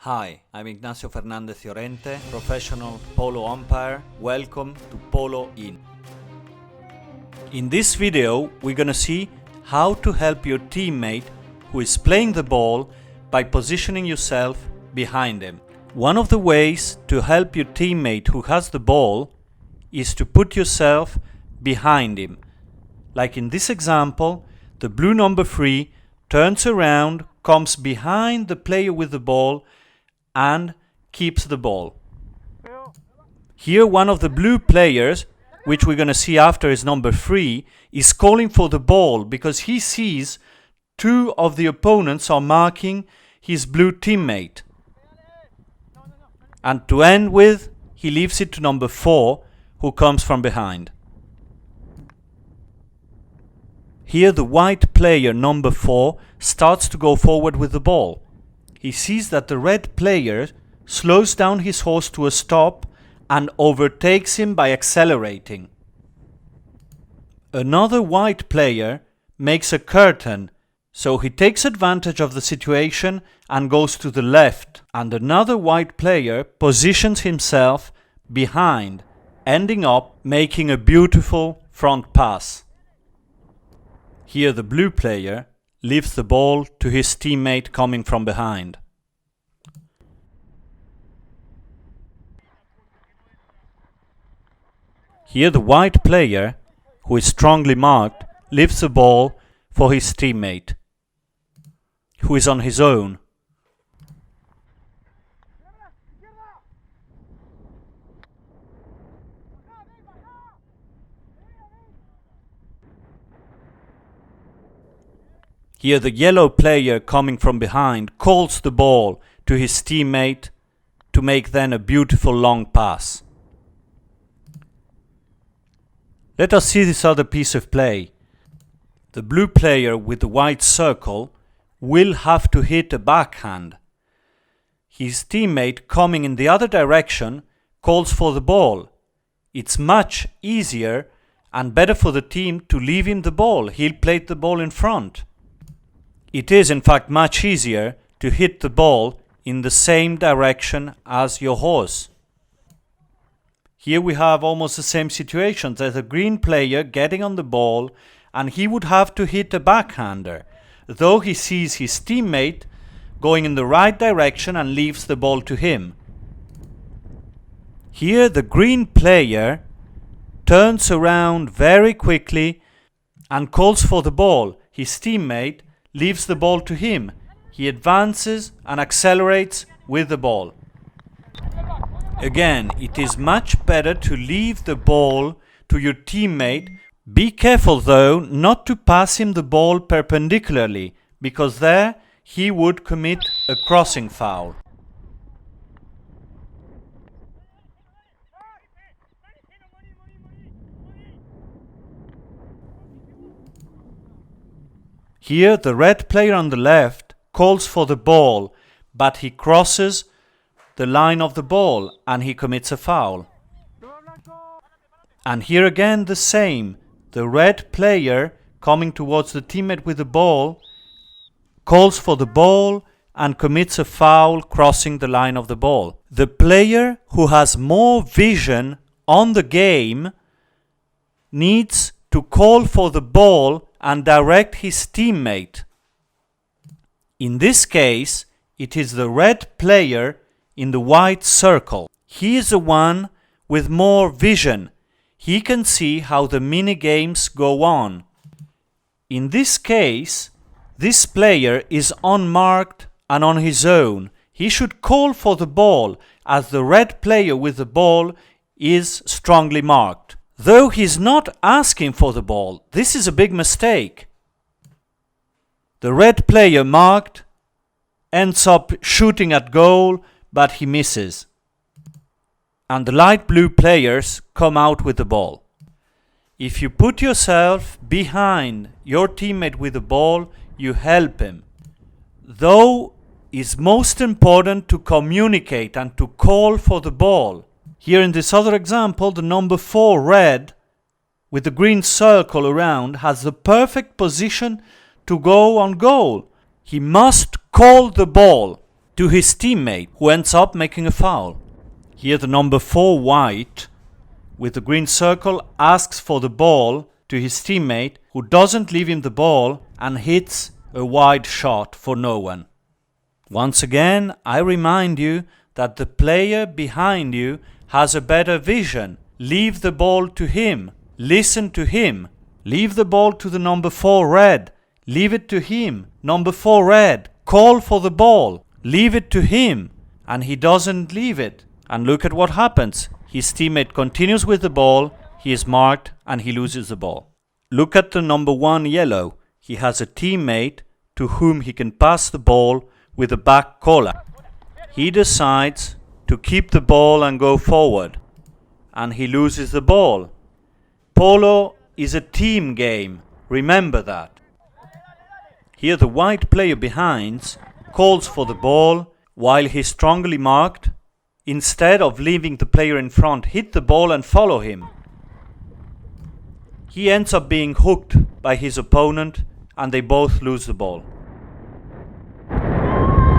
Hi, I'm Ignacio Fernandez Llorente, professional polo umpire. Welcome to Polo In. In this video, we're gonna see how to help your teammate who is playing the ball by positioning yourself behind him. One of the ways to help your teammate who has the ball is to put yourself behind him. Like in this example, the blue number 3 turns around, comes behind the player with the ball and keeps the ball. Here one of the blue players, which we're going to see after is number 3, is calling for the ball because he sees two of the opponents are marking his blue teammate. And to end with, he leaves it to number 4, who comes from behind. Here the white player, number 4, starts to go forward with the ball. He sees that the red player slows down his horse to a stop and overtakes him by accelerating. Another white player makes a curtain, so he takes advantage of the situation and goes to the left, and another white player positions himself behind, ending up making a beautiful front pass. Here the blue player leaves the ball to his teammate coming from behind. Here the white player, who is strongly marked, leaves the ball for his teammate, who is on his own. Here the yellow player coming from behind calls the ball to his teammate to make then a beautiful long pass. Let us see this other piece of play. The blue player with the white circle will have to hit a backhand. His teammate coming in the other direction calls for the ball. It's much easier and better for the team to leave him the ball. He'll play the ball in front. It is in fact much easier to hit the ball in the same direction as your horse. Here we have almost the same situation. There's a green player getting on the ball and he would have to hit a backhander, though he sees his teammate going in the right direction and leaves the ball to him. Here the green player turns around very quickly and calls for the ball. His teammate leaves the ball to him. He advances and accelerates with the ball. Again, it is much better to leave the ball to your teammate. Be careful though not to pass him the ball perpendicularly, because there he would commit a crossing foul. Here the red player on the left calls for the ball, but he crosses the line of the ball and he commits a foul. And here again the same. The red player coming towards the teammate with the ball calls for the ball and commits a foul crossing the line of the ball. The player who has more vision on the game needs to call for the ball and direct his teammate. In this case, it is the red player in the white circle. He is the one with more vision. He can see how the mini games go on. In this case, this player is unmarked and on his own. He should call for the ball as the red player with the ball is strongly marked. Though he's not asking for the ball, this is a big mistake. The red player marked ends up shooting at goal, but he misses. And the light blue players come out with the ball. If you put yourself behind your teammate with the ball, you help him. Though it's most important to communicate and to call for the ball. Here in this other example, the number 4 red with the green circle around has the perfect position to go on goal. He must call the ball. to his teammate, who ends up making a foul. Here the number 4 white with the green circle asks for the ball to his teammate, who doesn't leave him the ball and hits a wide shot for no one. Once again, I remind you that the player behind you has a better vision. Leave the ball to him. Listen to him. Leave the ball to the number 4 red. Leave it to him. Number 4 red. Call for the ball. Leave it to him. And he doesn't leave it. And look at what happens. His teammate continues with the ball. He is marked and he loses the ball. Look at the number 1 yellow. He has a teammate to whom he can pass the ball with a back collar. He decides to keep the ball and go forward. And he loses the ball. Polo is a team game. Remember that. Here the white player behind calls for the ball while he's strongly marked. Instead of leaving the player in front hit the ball and follow him. He ends up being hooked by his opponent and they both lose the ball.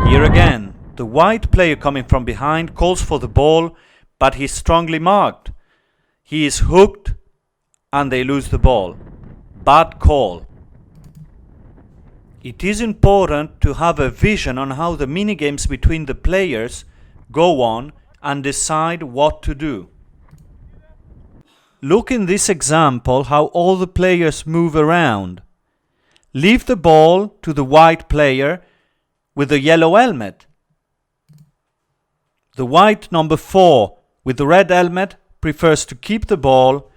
Here again, the white player coming from behind calls for the ball, but he's strongly marked. He is hooked and they lose the ball. Bad call. It is important to have a vision on how the minigames between the players go on and decide what to do. Look in this example how all the players move around. Leave the ball to the white player with the yellow helmet. The white number 4 with the red helmet prefers to keep the ball,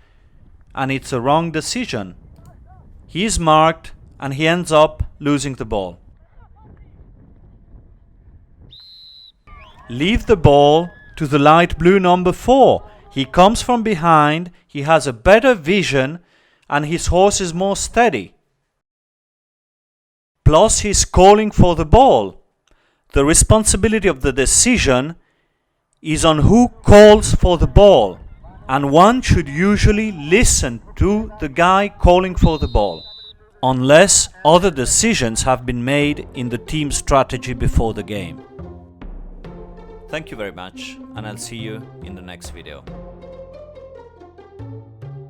and it's a wrong decision. He is marked and he ends up losing the ball. Leave the ball to the light blue number 4. He comes from behind, he has a better vision, and his horse is more steady. Plus he's calling for the ball. The responsibility of the decision is on who calls for the ball, and one should usually listen to the guy calling for the ball, unless other decisions have been made in the team strategy before the game. Thank you very much, and I'll see you in the next video.